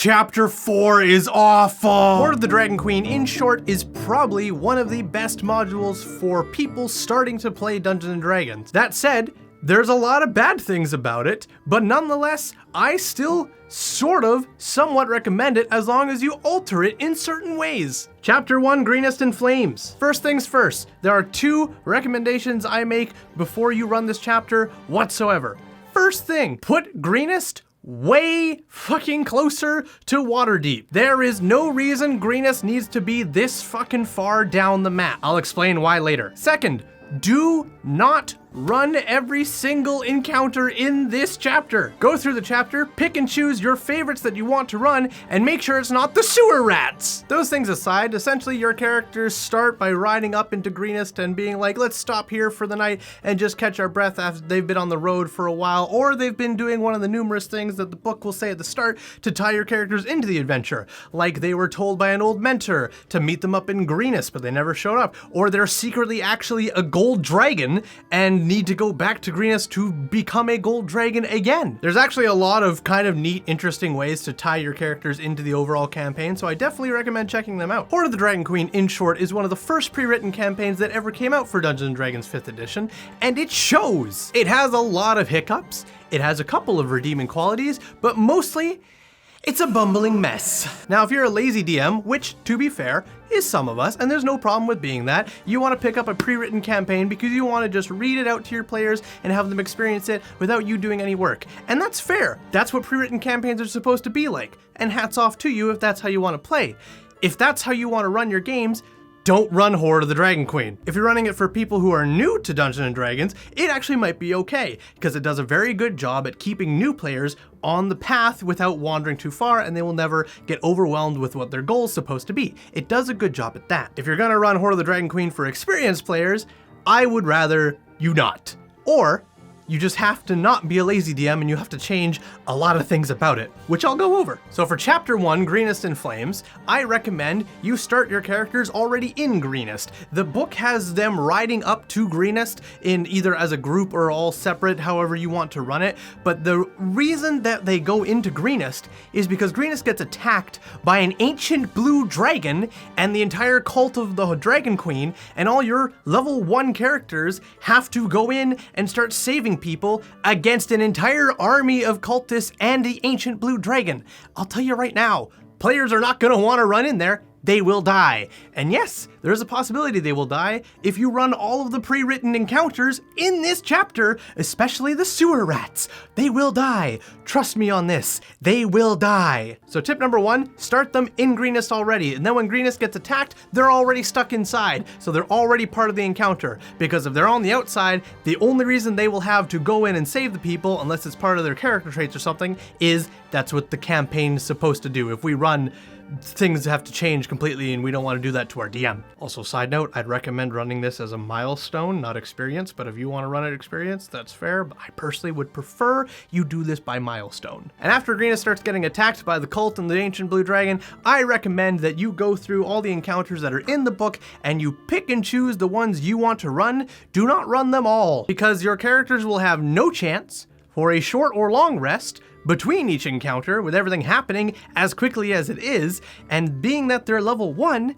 Chapter 4 is awful! Hoard of the Dragon Queen, in short, is probably one of the best modules for people starting to play Dungeons & Dragons. That said, there's a lot of bad things about it, but nonetheless, I still somewhat recommend it as long as you alter it in certain ways. Chapter 1, Greenest in Flames. First things first, there are 2 recommendations I make before you run this chapter whatsoever. First thing, put Greenest way fucking closer to Waterdeep. There is no reason Greenest needs to be this fucking far down the map. I'll explain why later. Second, do not run every single encounter in this chapter. Go through the chapter, pick and choose your favorites that you want to run, and make sure it's not the sewer rats. Those things aside, essentially your characters start by riding up into Greenest and being like, let's stop here for the night and just catch our breath after they've been on the road for a while, or they've been doing one of the numerous things that the book will say at the start to tie your characters into the adventure. Like they were told by an old mentor to meet them up in Greenest, but they never showed up. Or they're secretly actually a gold dragon and need to go back to Greenest to become a gold dragon again. There's actually a lot of kind of neat, interesting ways to tie your characters into the overall campaign, so I definitely recommend checking them out. Hoard of the Dragon Queen, in short, is one of the first pre-written campaigns that ever came out for Dungeons & Dragons 5th edition, and it shows. It has a lot of hiccups, it has a couple of redeeming qualities, but mostly, it's a bumbling mess. Now, if you're a lazy DM, which, to be fair, is some of us, and there's no problem with being that, you want to pick up a pre-written campaign because you want to just read it out to your players and have them experience it without you doing any work. And that's fair. That's what pre-written campaigns are supposed to be like. And hats off to you if that's how you want to play. If that's how you want to run your games, don't run Hoard of the Dragon Queen. If you're running it for people who are new to Dungeons & Dragons, it actually might be okay, because it does a very good job at keeping new players on the path without wandering too far, and they will never get overwhelmed with what their goal is supposed to be. It does a good job at that. If you're gonna run Hoard of the Dragon Queen for experienced players, I would rather you not. Or you just have to not be a lazy DM and you have to change a lot of things about it, which I'll go over. So for Chapter 1, Greenest in Flames, I recommend you start your characters already in Greenest. The book has them riding up to Greenest in either as a group or all separate, however you want to run it. But the reason that they go into Greenest is because Greenest gets attacked by an ancient blue dragon and the entire cult of the Dragon Queen, and all your level 1 characters have to go in and start saving people against an entire army of cultists and the ancient blue dragon. I'll tell you right now, players are not going to want to run in there. They will die. And yes, there's a possibility they will die if you run all of the pre-written encounters in this chapter, especially the sewer rats. They will die. Trust me on this. They will die. So tip number 1, start them in Greenest already. And then when Greenest gets attacked, they're already stuck inside. So they're already part of the encounter. Because if they're on the outside, the only reason they will have to go in and save the people, unless it's part of their character traits or something, is that's what the campaign's supposed to do. If we run, things have to change completely, and we don't want to do that to our DM. Also, side note, I'd recommend running this as a milestone, not experience, but if you want to run it experience, that's fair, but I personally would prefer you do this by milestone. And after Greenest starts getting attacked by the cult and the ancient blue dragon, I recommend that you go through all the encounters that are in the book and you pick and choose the ones you want to run. Do not run them all, because your characters will have no chance for a short or long rest between each encounter, with everything happening as quickly as it is, and being that they're level 1,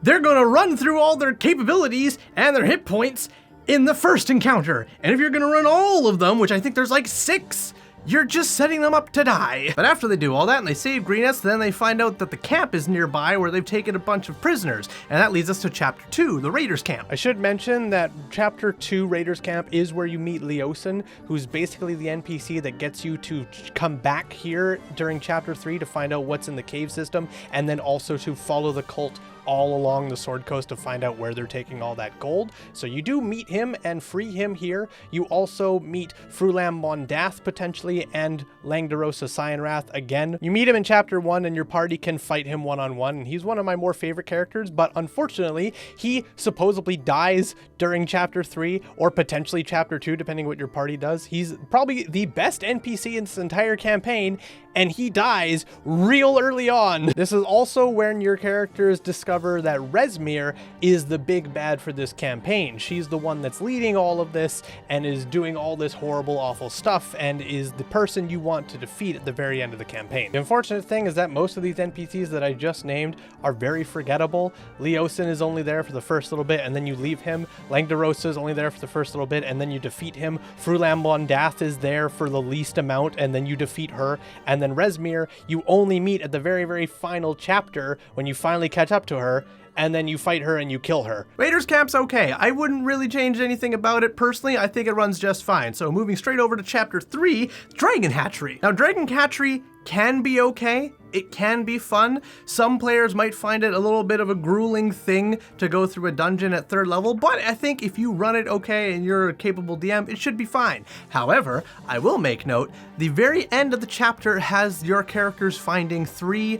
they're gonna run through all their capabilities and their hit points in the first encounter. And if you're gonna run all of them, which I think there's like 6, you're just setting them up to die. But after they do all that and they save Greenest, then they find out that the camp is nearby where they've taken a bunch of prisoners. And that leads us to Chapter 2, the Raiders Camp. I should mention that Chapter 2, Raiders Camp, is where you meet Leosin, who's basically the NPC that gets you to come back here during Chapter 3 to find out what's in the cave system, and then also to follow the cult all along the Sword Coast to find out where they're taking all that gold. So you do meet him and free him here. You also meet Frulam Mondath potentially, and Langdarosa Cyanrath again. You meet him in Chapter 1 and your party can fight him one-on-one, and he's one of my more favorite characters, but unfortunately he supposedly dies during Chapter 3 or potentially Chapter 2 depending what your party does. He's probably the best NPC in this entire campaign, and he dies real early on. This is also when your characters discover discover that Rezmir is the big bad for this campaign. She's the one that's leading all of this and is doing all this horrible, awful stuff and is the person you want to defeat at the very end of the campaign. The unfortunate thing is that most of these NPCs that I just named are very forgettable. Leosin is only there for the first little bit and then you leave him. Langdarosa is only there for the first little bit and then you defeat him. Frulambondath is there for the least amount and then you defeat her. And then Rezmir, you only meet at the very, very final chapter when you finally catch up to her, and then you fight her and you kill her. Raiders Camp's okay. I wouldn't really change anything about it personally. I think it runs just fine. So moving straight over to chapter 3, Dragon Hatchery. Now Dragon Hatchery can be okay. It can be fun. Some players might find it a little bit of a grueling thing to go through a dungeon at 3rd level, but I think if you run it okay and you're a capable DM, it should be fine. However, I will make note, the very end of the chapter has your characters finding 3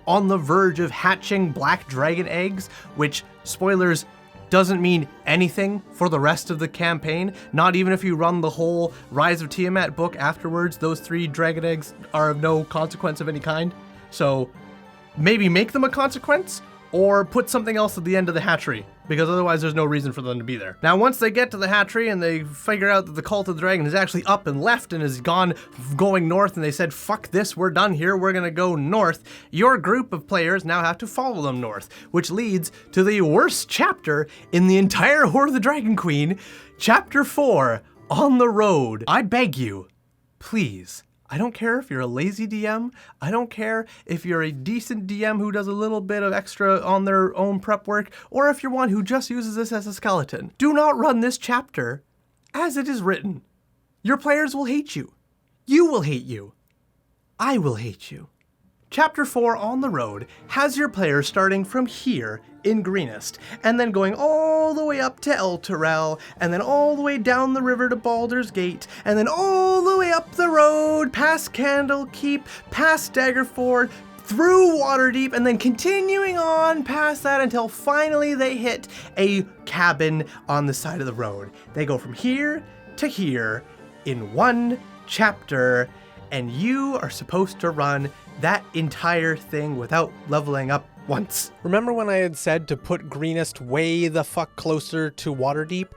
on the verge of hatching black dragon eggs, which, spoilers, doesn't mean anything for the rest of the campaign. Not even if you run the whole Rise of Tiamat book afterwards, those 3 dragon eggs are of no consequence of any kind. So maybe make them a consequence or put something else at the end of the hatchery, because otherwise there's no reason for them to be there. Now, once they get to the hatchery and they figure out that the Cult of the Dragon is actually up and left and is going north, and they said, fuck this, we're done here, we're gonna go north, your group of players now have to follow them north, which leads to the worst chapter in the entire Hoard of the Dragon Queen, Chapter 4, On the Road. I beg you, please, I don't care if you're a lazy DM. I don't care if you're a decent DM who does a little bit of extra on their own prep work, or if you're one who just uses this as a skeleton. Do not run this chapter as it is written. Your players will hate you. You will hate you. I will hate you. Chapter 4, On the Road, has your players starting from here in Greenest, and then going all the way up to Elturel, and then all the way down the river to Baldur's Gate, and then all the way up the road, past Candlekeep, past Daggerford, through Waterdeep, and then continuing on past that until finally they hit a cabin on the side of the road. They go from here to here in one chapter, and you are supposed to run that entire thing without leveling up once. Remember when I had said to put Greenest way the fuck closer to Waterdeep?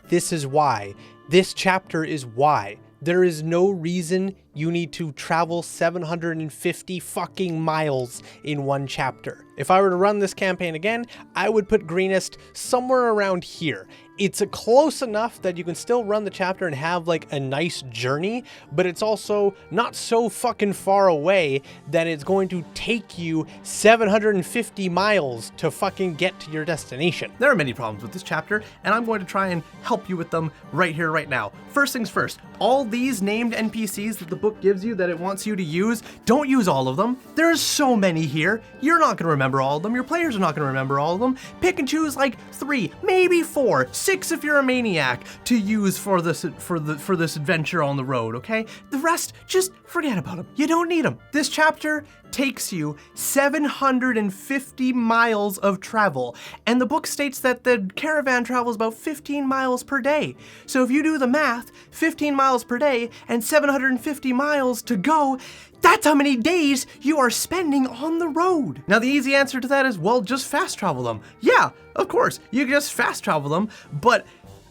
This is why. This chapter is why. There is no reason you need to travel 750 fucking miles in one chapter. If I were to run this campaign again, I would put Greenest somewhere around here. It's close enough that you can still run the chapter and have like a nice journey, but it's also not so fucking far away that it's going to take you 750 miles to fucking get to your destination. There are many problems with this chapter, and I'm going to try and help you with them right here, right now. First things first, all these named NPCs that the book gives you that it wants you to use, don't use all of them. There's so many here. You're not going to remember all of them. Your players are not going to remember all of them. Pick and choose like 3, maybe 4, 6 if you're a maniac to use for this adventure on the road, okay? The rest, just forget about them. You don't need them. This chapter takes you 750 miles of travel, and the book states that the caravan travels about 15 miles per day. So if you do the math, 15 miles per day and 750 miles to go, that's how many days you are spending on the road. Now the easy answer to that is, well, just fast travel them. Yeah, of course, you can just fast travel them, but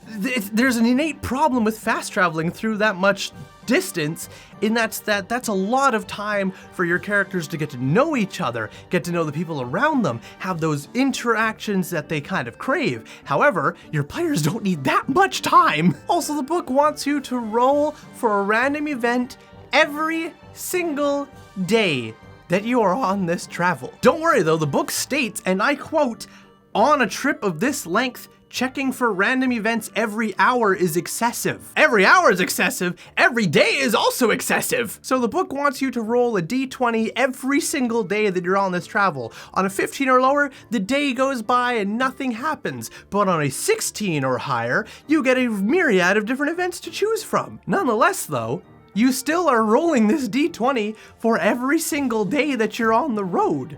there's an innate problem with fast traveling through that much distance, in that's a lot of time for your characters to get to know each other, get to know the people around them, have those interactions that they kind of crave. However, your players don't need that much time. Also, the book wants you to roll for a random event every single day that you are on this travel. Don't worry though, the book states, and I quote, "On a trip of this length, checking for random events every hour is excessive." Every hour is excessive, every day is also excessive. So the book wants you to roll a d20 every single day that you're on this travel. On a 15 or lower, the day goes by and nothing happens. But on a 16 or higher, you get a myriad of different events to choose from. Nonetheless though, you still are rolling this d20 for every single day that you're on the road.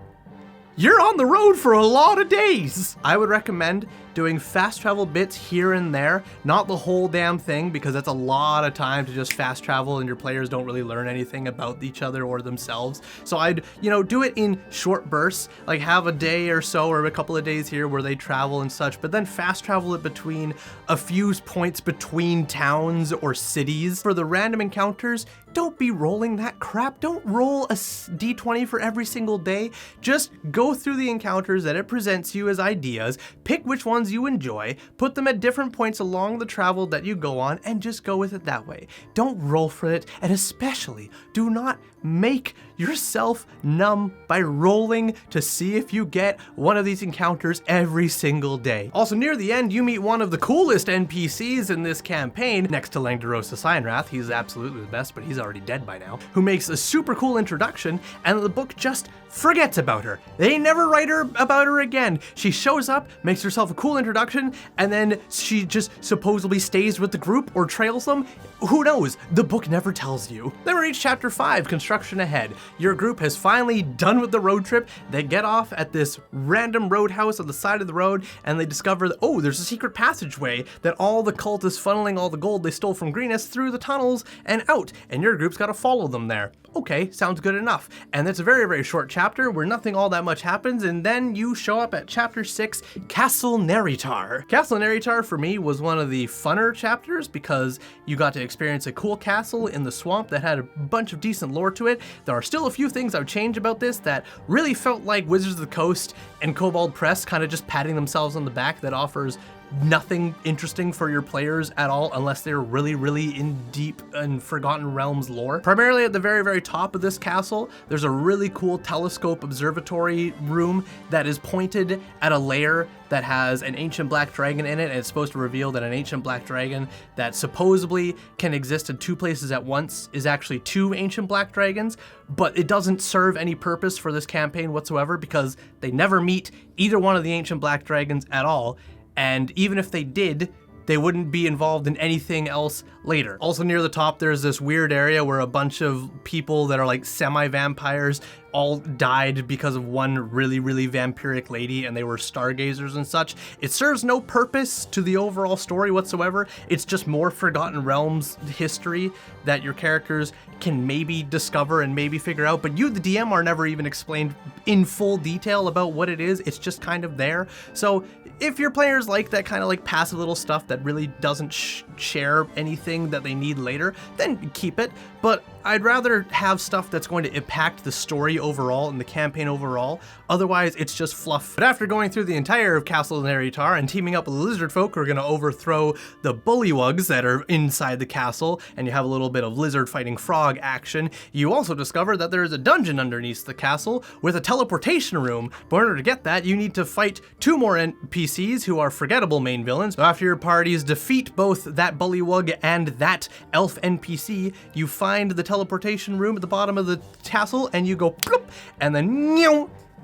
You're on the road for a lot of days. I would recommend doing fast travel bits here and there, not the whole damn thing, because that's a lot of time to just fast travel and your players don't really learn anything about each other or themselves. So I'd, do it in short bursts, like have a day or so or a couple of days here where they travel and such, but then fast travel it between a few points between towns or cities. For the random encounters, don't be rolling that crap. Don't roll a d20 for every single day. Just go through the encounters that it presents you as ideas, pick which ones you enjoy, put them at different points along the travel that you go on, and just go with it that way. Don't roll for it, and especially do not make yourself numb by rolling to see if you get one of these encounters every single day. Also, near the end, you meet one of the coolest NPCs in this campaign, next to Langdarosa Signwrath. He's absolutely the best, but he's already dead by now, who makes a super cool introduction, and the book just forgets about her. They never write about her again. She shows up, makes herself a cool introduction, and then she just supposedly stays with the group or trails them. Who knows? The book never tells you. Then we reach chapter 5, Construction Ahead. Your group has finally done with the road trip. They get off at this random roadhouse on the side of the road, and they discover that, oh, there's a secret passageway that all the cult is funneling all the gold they stole from Greenus through the tunnels and out, and your group's got to follow them there. Okay, sounds good enough. And it's a very, very short chapter where nothing all that much happens, and then you show up at chapter 6, Castle Neritar. Castle Neritar for me was one of the funner chapters because you got to experience a cool castle in the swamp that had a bunch of decent lore to it. There are still a few things I would change about this that really felt like Wizards of the Coast and Kobold Press kind of just patting themselves on the back that offers nothing interesting for your players at all unless they're really, really in deep and Forgotten Realms lore. Primarily at the very, very top of this castle, there's a really cool telescope observatory room that is pointed at a lair that has an ancient black dragon in it, and it's supposed to reveal that an ancient black dragon that supposedly can exist in two places at once is actually two ancient black dragons, but it doesn't serve any purpose for this campaign whatsoever because they never meet either one of the ancient black dragons at all. And even if they did, they wouldn't be involved in anything else later. Also near the top, there's this weird area where a bunch of people that are like semi-vampires all died because of one really, really vampiric lady, and they were stargazers and such. It serves no purpose to the overall story whatsoever. It's just more Forgotten Realms history that your characters can maybe discover and maybe figure out, but you, the DM, are never even explained in full detail about what it is. It's just kind of there. So if your players like that kind of like passive little stuff that really doesn't share anything that they need later, then keep it. But I'd rather have stuff that's going to impact the story overall and the campaign overall. Otherwise, it's just fluff. But after going through the entire Castle Neritar and teaming up with the lizard folk who are going to overthrow the bullywugs that are inside the castle, and you have a little bit of lizard fighting frog action, you also discover that there is a dungeon underneath the castle with a teleportation room. But in order to get that, you need to fight two more NPCs who are forgettable main villains. So after your parties defeat both that bullywug and that elf NPC, you find the teleportation room at the bottom of the castle, and you go plop, and then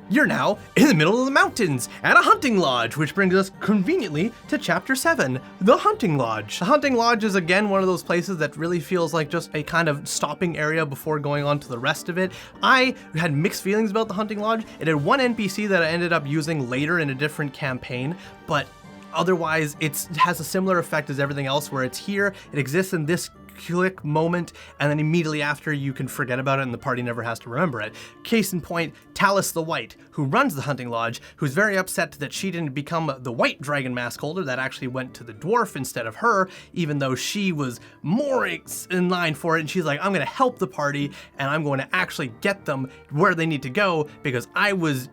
you're now in the middle of the mountains at a hunting lodge, which brings us conveniently to chapter 7, the hunting lodge. The hunting lodge is again one of those places that really feels like just a kind of stopping area before going on to the rest of it. I had mixed feelings about the hunting lodge. It had one NPC that I ended up using later in a different campaign, but otherwise it has a similar effect as everything else, where it's here, it exists in this quick moment, and then immediately after you can forget about it and the party never has to remember it. Case in point, Talus the White, who runs the hunting lodge, who's very upset that she didn't become the white dragon mask holder that actually went to the dwarf instead of her, even though she was more in line for it, and she's like, I'm gonna help the party and I'm going to actually get them where they need to go because I was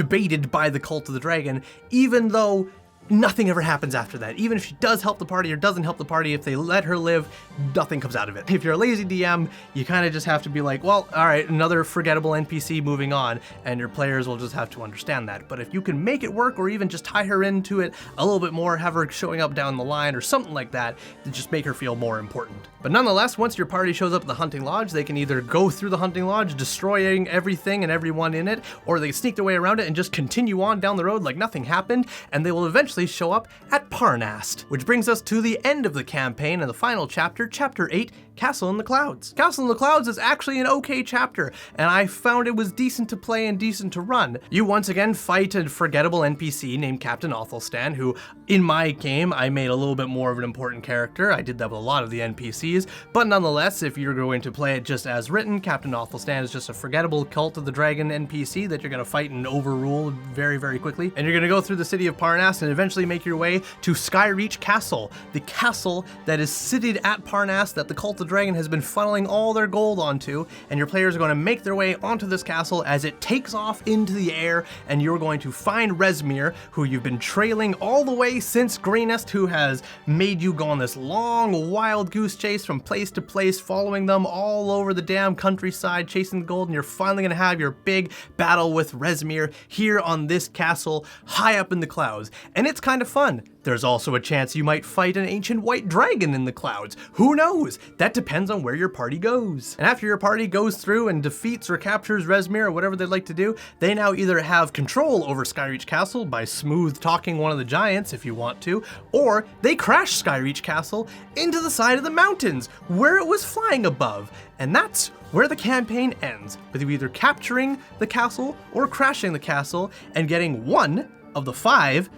baited by the cult of the dragon, even though nothing ever happens after that. Even if she does help the party or doesn't help the party, if they let her live, nothing comes out of it. If you're a lazy DM, you kind of just have to be like, well, all right, another forgettable NPC moving on, and your players will just have to understand that. But if you can make it work, or even just tie her into it a little bit more, have her showing up down the line or something like that, to just make her feel more important. But nonetheless, once your party shows up at the hunting lodge, they can either go through the hunting lodge, destroying everything and everyone in it, or they sneak their way around it and just continue on down the road like nothing happened, and they will eventually show up at Parnast. Which brings us to the end of the campaign and the final chapter, chapter 8, Castle in the Clouds. Castle in the Clouds is actually an okay chapter, and I found it was decent to play and decent to run. You once again fight a forgettable NPC named Captain Athelstan, who in my game I made a little bit more of an important character. I did that with a lot of the NPCs, but nonetheless, if you're going to play it just as written, Captain Athelstan is just a forgettable Cult of the Dragon NPC that you're going to fight and overrule very, very quickly. And you're going to go through the city of Parnas and eventually make your way to Skyreach Castle, the castle that is seated at Parnas that the Cult of Dragon has been funneling all their gold onto, and your players are going to make their way onto this castle as it takes off into the air, and you're going to find Rezmir, who you've been trailing all the way since Greenest, who has made you go on this long wild goose chase from place to place, following them all over the damn countryside, chasing the gold, and you're finally going to have your big battle with Rezmir here on this castle high up in the clouds, and it's kind of fun. There's also a chance you might fight an ancient white dragon in the clouds. Who knows? That depends on where your party goes. And after your party goes through and defeats or captures Rezmir or whatever they'd like to do, they now either have control over Skyreach Castle by smooth talking one of the giants if you want to, or they crash Skyreach Castle into the side of the mountains where it was flying above. And that's where the campaign ends, with you either capturing the castle or crashing the castle and getting one of the 5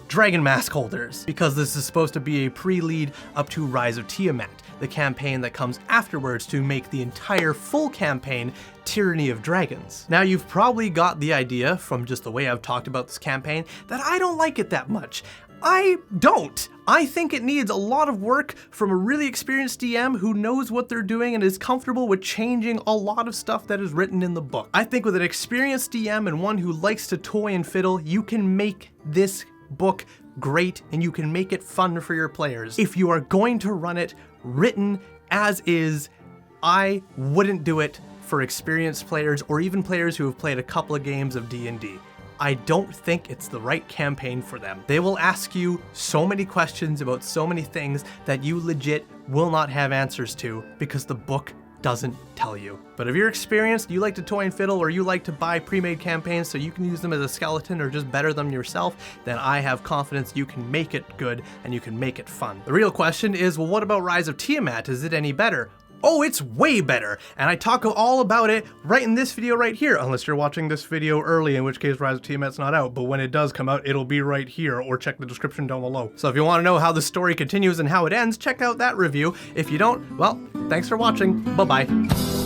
Dragon Mask holders, because this is supposed to be a pre-lead up to Rise of Tiamat, the campaign that comes afterwards to make the entire full campaign Tyranny of Dragons. Now, you've probably got the idea from just the way I've talked about this campaign that I don't like it that much. I don't. I think it needs a lot of work from a really experienced DM who knows what they're doing and is comfortable with changing a lot of stuff that is written in the book. I think with an experienced DM and one who likes to toy and fiddle, you can make this book great and you can make it fun for your players. If you are going to run it written as is, I wouldn't do it for experienced players or even players who have played a couple of games of D&D. I don't think it's the right campaign for them. They will ask you so many questions about so many things that you legit will not have answers to because the book doesn't tell you. But if you're experienced, you like to toy and fiddle, or you like to buy pre-made campaigns so you can use them as a skeleton or just better them yourself, then I have confidence you can make it good and you can make it fun. The real question is, well, what about Rise of Tiamat? Is it any better? Oh, it's way better, and I talk all about it right in this video right here, unless you're watching this video early, in which case Rise of Tiamat's not out, but when it does come out, it'll be right here, or check the description down below. So if you want to know how the story continues and how it ends, check out that review. If you don't, well, thanks for watching. Bye-bye.